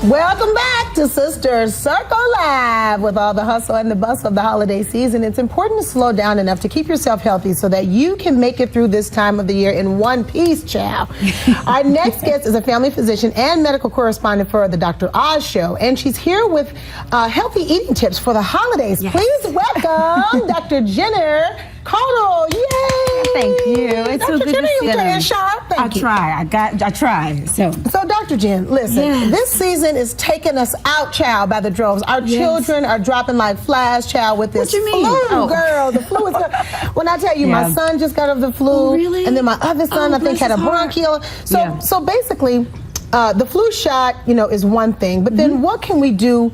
Welcome back to Sisters Circle Live. With all the hustle and the bustle of the holiday season, it's important to slow down enough to keep yourself healthy so that you can make it through this time of the year in one piece, child. Our next guest is a family physician and medical correspondent for the Dr. Oz Show, and she's here with healthy eating tips for the holidays. Yes. Please welcome Dr. Jenner Caudle. Yay! Thank you. It's Dr. so good Jenner, to see you. Playing sharp. Thank you. I try. So Dr. Jen, listen, this season is taking us out, child, by the droves. Our children are dropping like flies, child, with this flu, girl. The flu is good. When I tell you, my son just got over the flu. Oh, really? And then my other son, I think, had a bronchial. So basically, the flu shot, is one thing. But then what can we do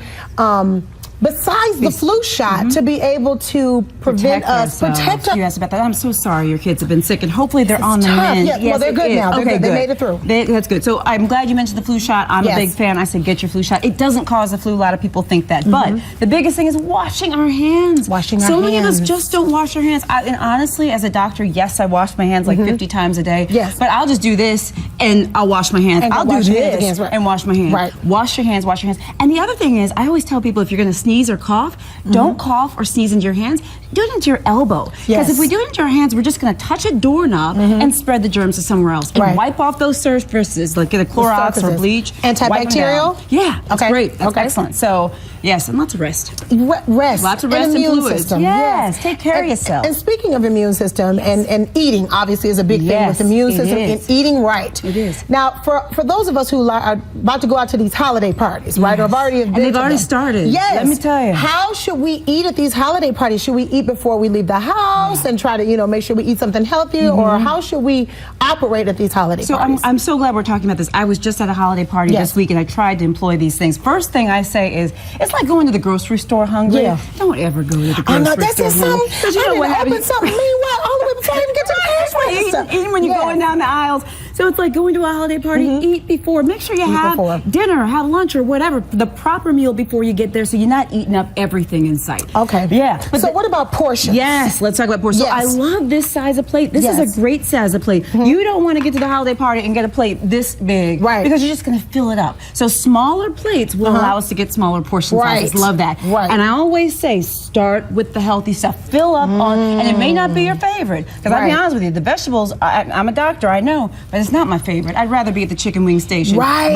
besides the flu shot to be able to protect us? You asked about that. I'm so sorry your kids have been sick, and hopefully they're on the mend. Yeah, well, they're good now. They're good. They made it through. That's good. So I'm glad you mentioned the flu shot. I'm a big fan. I said get your flu shot. It doesn't cause the flu. A lot of people think that. But the biggest thing is washing our hands. So many of us just don't wash our hands. And honestly, as a doctor, yes, I wash my hands like 50 times a day. Yes. But I'll just do this and I'll wash my hands. I'll do this and wash my hands. Right. Wash your hands, wash your hands. And the other thing is, I always tell people if you're going to sneeze or cough, don't cough or sneeze into your hands. Do it into your elbow. Because if we do it into our hands, we're just going to touch a doorknob and spread the germs to somewhere else. And wipe off those surfaces, like get a Clorox or bleach. Antibacterial? Yeah, that's great. That's excellent. So, yes, and lots of rest. Rest. Lots of rest and fluids. Yes, take care of yourself. And speaking of immune system, and eating obviously is a big thing with the immune system and eating right. It is. Now, for those of us who are about to go out to these holiday parties, right? Or have already been they've already started. Yes. Let me tell you. How should we eat at these holiday parties? Should we eat before we leave the house and try to, make sure we eat something healthy? Or how should we operate at these holiday parties? I'm so glad we're talking about this. I was just at a holiday party this week, and I tried to employ these things. First thing I say is, it's like going to the grocery store hungry. Don't ever go to the grocery store hungry. That's just something. Because you know what happens. Meanwhile, all the way before I even get to the cash register. Even when you're going down the aisles. So it's like going to a holiday party, eat before. Make sure you have dinner, have lunch, or whatever, the proper meal before you get there, so you're not eating up everything in sight. Okay. Yeah. So what about portions? Yes, let's talk about portions. So I love this size of plate. This is a great size of plate. You don't want to get to the holiday party and get a plate this big, because you're just going to fill it up. So smaller plates will allow us to get smaller portion sizes. Love that. And I always say, start with the healthy stuff. Fill up on, and it may not be your favorite. Because I'll be honest with you, the vegetables, I'm a doctor, I know, but it's not my favorite. I'd rather be at the chicken wing station. Right.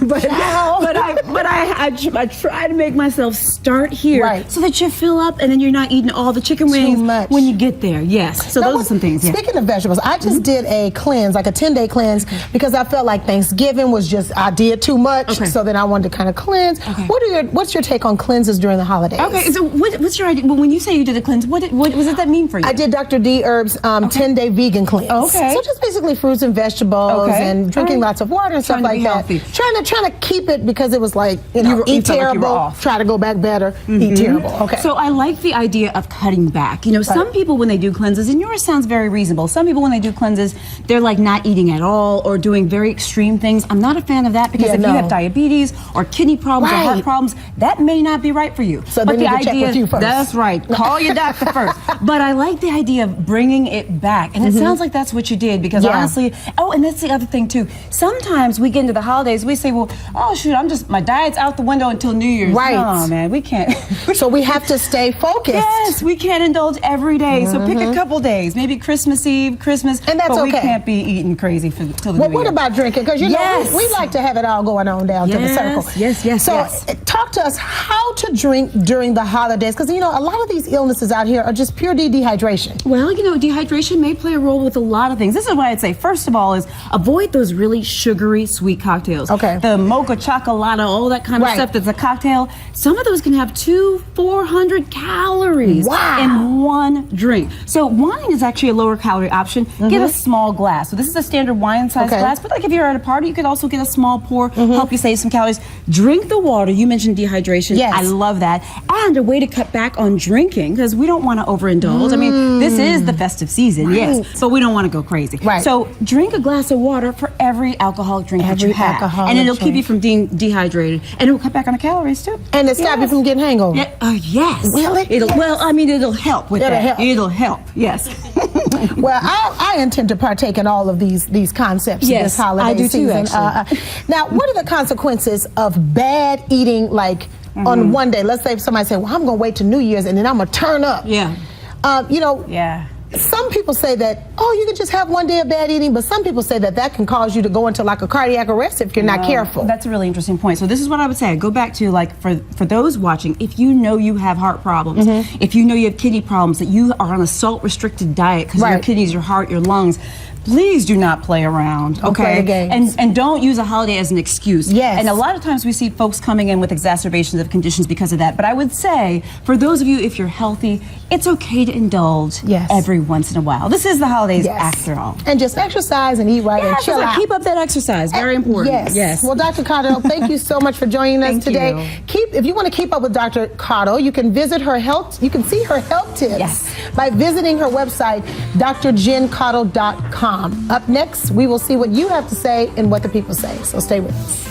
But I try to make myself start here so that you fill up and then you're not eating all the chicken wings when you get there. Yes. So those are some things. Speaking of vegetables, I just did a cleanse, like a 10-day cleanse, because I felt like Thanksgiving was just, I did too much. So then I wanted to kind of cleanse. What's your take on cleanses during the holidays? Okay, so what's your idea? Well, when you say you did a cleanse, what does that mean for you? I did Dr. D. Herb's 10-day vegan cleanse. Okay. So just basically fruits and vegetables and drinking lots of water and stuff like that. Trying to keep it, because it was like, eat terrible, try to go back better, eat terrible. Okay. So I like the idea of cutting back. Some people when they do cleanses, and yours sounds very reasonable, some people when they do cleanses, they're like not eating at all or doing very extreme things. I'm not a fan of that, because if you have diabetes or kidney problems or heart problems, that may not be right for you. So they need to check with you first. That's right. Call your doctor first. But I like the idea of bringing it back. And it sounds like that's what you did, because honestly, and that's the other thing too. Sometimes we get into the holidays, we say, well, oh shoot, my diet's out the window until New Year's. Right. No, man, we can't. So we have to stay focused. Yes, we can't indulge every day. So pick a couple days, maybe Christmas Eve, Christmas. And that's but we can't be eating crazy till the New Year. What about drinking? Because you know, we like to have it all going on down to the circle. Yes. So talk to us how to drink during the holidays, because a lot of these illnesses out here are just pure dehydration. Well, dehydration may play a role with a lot of things. This is what I'd say. First of all is avoid those really sugary, sweet cocktails. Okay. The mocha chocolate, all that kind of stuff that's a cocktail. Some of those can have 400 calories in one drink. So wine is actually a lower calorie option. Get a small glass. So this is a standard wine size glass, but like if you're at a party, you could also get a small pour, help you save some calories. Drink the water. You mentioned dehydration. Yes. I love that. And a way to cut back on drinking, because we don't want to overindulge. I mean, this is the festive season, yes, but we don't want to go crazy. crazy. Right. So drink a glass of water for every alcoholic drink that you have. And it'll keep you from being dehydrated. And it'll cut back on the calories too. And it stop you from getting hangover. Yes. Will it? It'll help with that. Help. It'll help. Yes. Well, I intend to partake in all of these concepts this holiday I do season. too, actually. Now, what are the consequences of bad eating, like on one day? Let's say somebody said, well, I'm going to wait till New Year's and then I'm going to turn up. Yeah. Some people say that, you can just have one day of bad eating, but some people say that can cause you to go into like a cardiac arrest if you're not careful. That's a really interesting point. So this is what I would say. I go back to, like, for those watching, if you know you have heart problems, if you know you have kidney problems, that you are on a salt-restricted diet because of your kidneys, your heart, your lungs, please do not play around, okay? And don't use a holiday as an excuse. Yes. And a lot of times we see folks coming in with exacerbations of conditions because of that. But I would say, for those of you, if you're healthy, it's okay to indulge every once in a while. This is the holidays after all. And just exercise and eat right and chill out. Keep up that exercise. Very important. Yes. Well, Dr. Caudle, thank you so much for joining us today. If you want to keep up with Dr. Caudle, you can visit her health. You can see her health tips by visiting her website, drjencaudle.com. Up next, we will see what you have to say and what the people say. So stay with us.